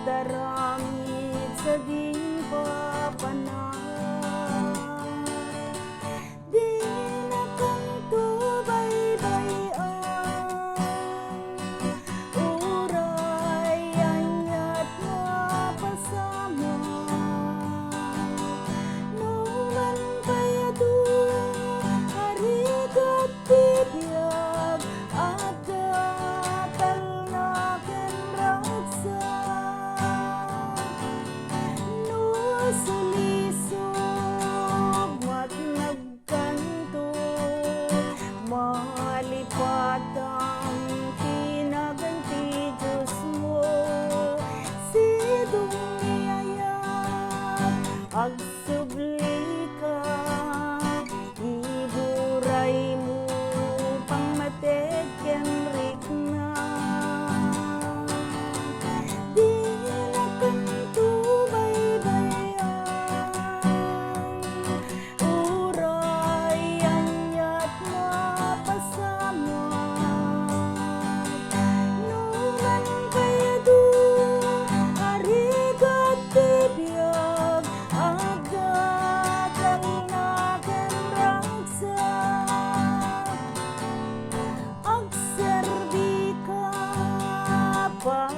daramit sa ding papanag. Di na kanto baybayan, uray anyat mapasama. Numan kayado harigat bibiyag at datal na kenraksa. No sulisog mat nagkanto, malipat ang kinaganti Diyos mo. Sidong niyayat agsubli ka, iburay mo pangmated kenrik na. Di na kanto baybayan, uray anyat mapasama. Numan kayado harigat bibiyag at datal na kenraksa. Agserbi ka pa